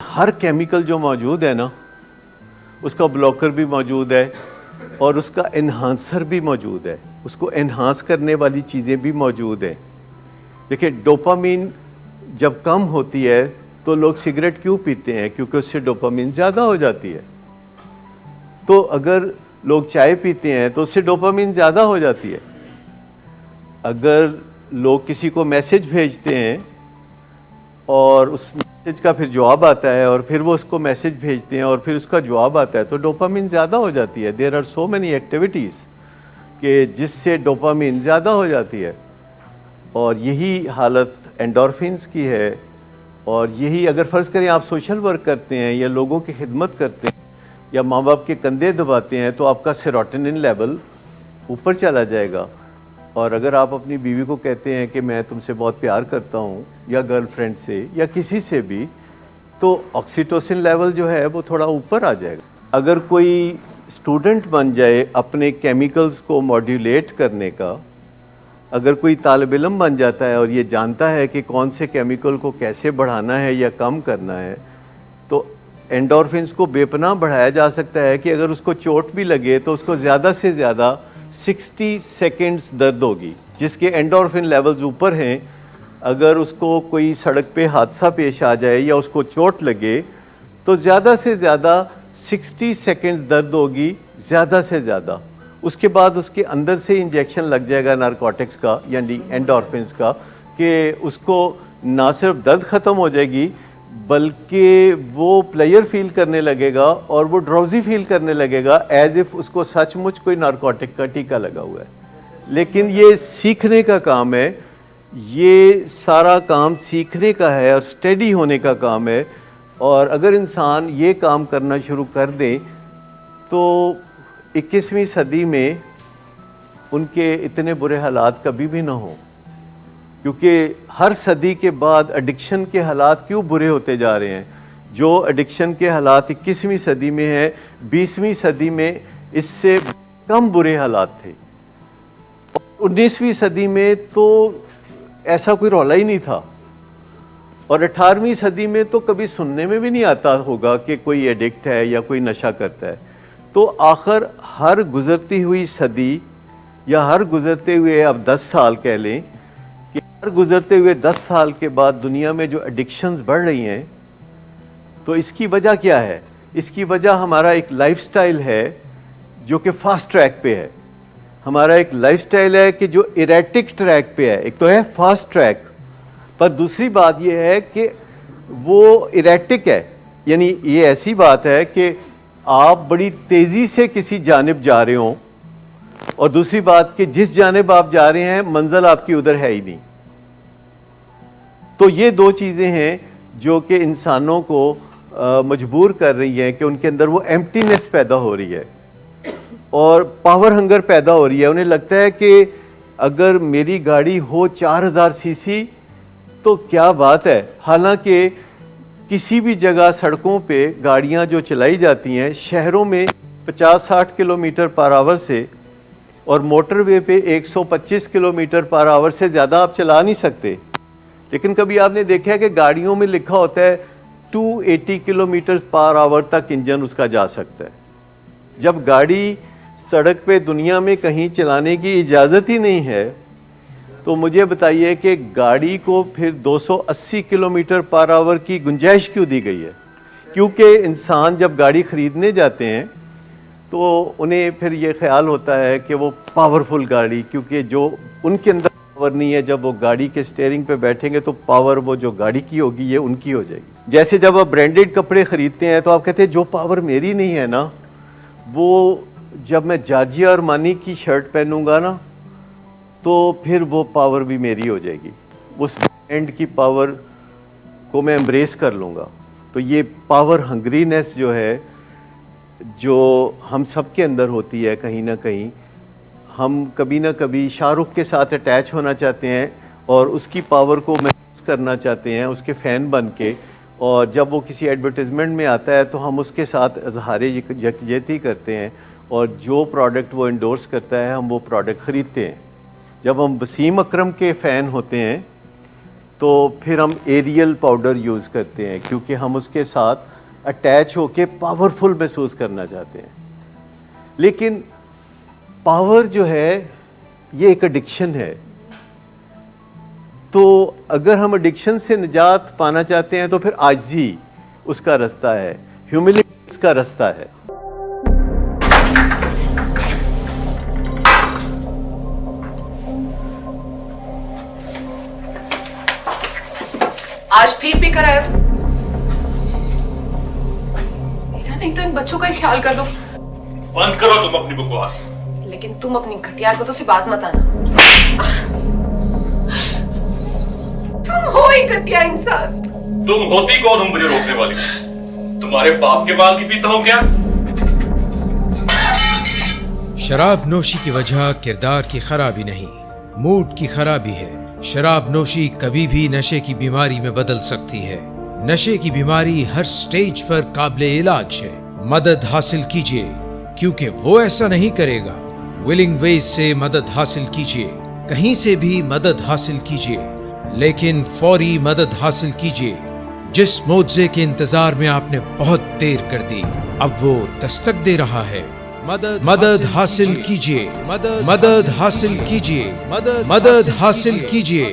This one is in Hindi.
हर केमिकल जो मौजूद है ना, उसका ब्लॉकर भी मौजूद है और उसका एनहांसर भी मौजूद है, उसको एनहांस करने वाली चीज़ें भी मौजूद हैं। देखिए, डोपामीन जब कम होती है तो लोग सिगरेट क्यों पीते हैं? क्योंकि उससे डोपामीन ज़्यादा हो जाती है। तो अगर लोग चाय पीते हैं तो उससे डोपामीन ज़्यादा हो जाती है। अगर लोग किसी को मैसेज भेजते हैं और उस मैसेज का फिर जवाब आता है और फिर वो उसको मैसेज भेजते हैं और फिर उसका जवाब आता है तो डोपामीन ज़्यादा हो जाती है। There are so many activities कि जिससे डोपामीन ज़्यादा हो जाती है और यही हालत एंडोर्फिन्स की है। और यही अगर फ़र्ज़ करें आप सोशल वर्क करते हैं या लोगों की खिदमत करते हैं या माँ बाप के कंधे दबाते हैं तो आपका सेरोटोनिन लेवल ऊपर चला जाएगा। और अगर आप अपनी बीवी को कहते हैं कि मैं तुमसे बहुत प्यार करता हूँ या गर्लफ्रेंड से या किसी से भी, तो ऑक्सीटोसिन लेवल जो है वो थोड़ा ऊपर आ जाएगा। अगर कोई स्टूडेंट बन जाए अपने केमिकल्स को मॉड्यूलेट करने का, अगर कोई तालिब इल्म बन जाता है और ये जानता है कि कौन से केमिकल को कैसे बढ़ाना है या कम करना है, तो एंडोर्फिन्स को बेपनाह बढ़ाया जा सकता है कि अगर उसको चोट भी लगे तो उसको ज़्यादा से ज़्यादा 60 सेकेंड्स दर्द होगी, जिसके एंडोर्फिन लेवल्स ऊपर हैं। अगर उसको कोई सड़क पे हादसा पेश आ जाए या उसको चोट लगे तो ज़्यादा से ज़्यादा 60 सेकेंड्स दर्द होगी, ज़्यादा से ज़्यादा। उसके बाद उसके अंदर से इंजेक्शन लग जाएगा नारकोटिक्स का यानी एंडोर्फिन्स का, कि उसको ना सिर्फ दर्द ख़त्म हो जाएगी बल्कि वो प्लेयर फील करने लगेगा और वो ड्राउजी फील करने लगेगा एज इफ़ उसको सचमुच कोई नारकोटिक का टीका लगा हुआ है। लेकिन ये सीखने का काम है, ये सारा काम सीखने का है और स्टडी होने का काम है। और अगर इंसान ये काम करना शुरू कर दे तो 21वीं सदी में उनके इतने बुरे हालात कभी भी ना हो। क्योंकि हर सदी के बाद एडिक्शन के हालात क्यों बुरे होते जा रहे हैं? जो एडिक्शन के हालात 21वीं सदी में है, 20वीं सदी में इससे कम बुरे हालात थे। 19वीं सदी में तो ऐसा कोई रौला ही नहीं था और 18वीं सदी में तो कभी सुनने में भी नहीं आता होगा कि कोई एडिक्ट है या कोई नशा करता है। तो आखिर हर गुजरती हुई सदी या हर गुजरते हुए अब 10 साल कह लें कि हर गुजरते हुए 10 साल के बाद दुनिया में जो एडिक्शंस बढ़ रही हैं, तो इसकी वजह क्या है? इसकी वजह हमारा एक लाइफस्टाइल है जो कि फास्ट ट्रैक पे है। हमारा एक लाइफस्टाइल है कि जो इरेटिक ट्रैक पे है। एक तो है फास्ट ट्रैक, पर दूसरी बात यह है कि वो इरेटिक है, यानी ये ऐसी बात है कि आप बड़ी तेज़ी से किसी जानिब जा रहे हो और दूसरी बात कि जिस जानिब आप जा रहे हैं मंजिल आपकी उधर है ही नहीं। तो ये दो चीज़ें हैं जो कि इंसानों को मजबूर कर रही हैं कि उनके अंदर वो एम्प्टीनेस पैदा हो रही है और पावर हंगर पैदा हो रही है। उन्हें लगता है कि अगर मेरी गाड़ी हो 4000 सीसी तो क्या बात है। हालांकि किसी भी जगह सड़कों पे गाड़ियां जो चलाई जाती हैं शहरों में 50-60 किलोमीटर पर आवर से, और मोटरवे पे 125 किलोमीटर पर आवर से ज़्यादा आप चला नहीं सकते। लेकिन कभी आपने देखा है कि गाड़ियों में लिखा होता है 280 किलोमीटर पर आवर तक इंजन उसका जा सकता है। जब गाड़ी सड़क पे दुनिया में कहीं चलाने की इजाज़त ही नहीं है तो मुझे बताइए कि गाड़ी को फिर 280 किलोमीटर पर आवर की गुंजाइश क्यों दी गई है? क्योंकि इंसान जब गाड़ी ख़रीदने जाते हैं तो उन्हें फिर ये ख्याल होता है कि वो पावरफुल गाड़ी, क्योंकि जो उनके अंदर पावर नहीं है, जब वो गाड़ी के स्टीयरिंग पे बैठेंगे तो पावर वो जो गाड़ी की होगी ये उनकी हो जाएगी। जैसे जब आप ब्रांडेड कपड़े ख़रीदते हैं तो आप कहते हैं जो पावर मेरी नहीं है ना, वो जब मैं जार्जिया और मानी की शर्ट पहनूंगा ना तो फिर वो पावर भी मेरी हो जाएगी, उस ब्रांड की पावर को मैं एम्ब्रेस कर लूँगा। तो ये पावर हंग्रीनेस जो है, जो हम सब के अंदर होती है कहीं ना कहीं, हम कभी ना कभी शाहरुख के साथ अटैच होना चाहते हैं और उसकी पावर को महसूस करना चाहते हैं उसके फ़ैन बन के, और जब वो किसी एडवर्टाइजमेंट में आता है तो हम उसके साथ इजहार यकजहती करते हैं और जो प्रोडक्ट वो इंडोर्स करता है हम वो प्रोडक्ट ख़रीदते हैं। जब हम वसीम अकरम के फ़ैन होते हैं तो फिर हम एरियल पाउडर यूज़ करते हैं, क्योंकि हम उसके साथ अटैच होके पावरफुल महसूस करना चाहते हैं। लेकिन पावर जो है ये एक एडिक्शन है। तो अगर हम एडिक्शन से निजात पाना चाहते हैं तो फिर आजिज़ी उसका रास्ता है, ह्यूमिलिटी उसका रास्ता है। आज फिर पी कर आए हो? नहीं तो इन बच्चों का ही ख्याल कर लो। बंद करो तुम अपनी बकवास। लेकिन तुम अपनी घटियार को तो से बाज मत आना। तुम हो ही घटिया इंसान। तुम होती कौन हो मुझे रोकने वाली? तुम्हारे बाप के बाल की पीता हूं क्या? शराब नोशी की वजह किरदार की खराबी नहीं, मूड की खराबी है। शराब नोशी कभी भी नशे की बीमारी में बदल सकती है। नशे की बीमारी हर स्टेज पर काबिले इलाज है। मदद हासिल कीजिए, क्योंकि वो ऐसा नहीं करेगा। विलिंग वेज से मदद हासिल कीजिए, कहीं से भी मदद हासिल कीजिए, लेकिन फौरी मदद हासिल कीजिए। जिस मुआवजे के इंतजार में आपने बहुत देर कर दी, अब वो दस्तक दे रहा है। मदद हासिल कीजिए, मदद हासिल कीजिए, मदद हासिल कीजिए।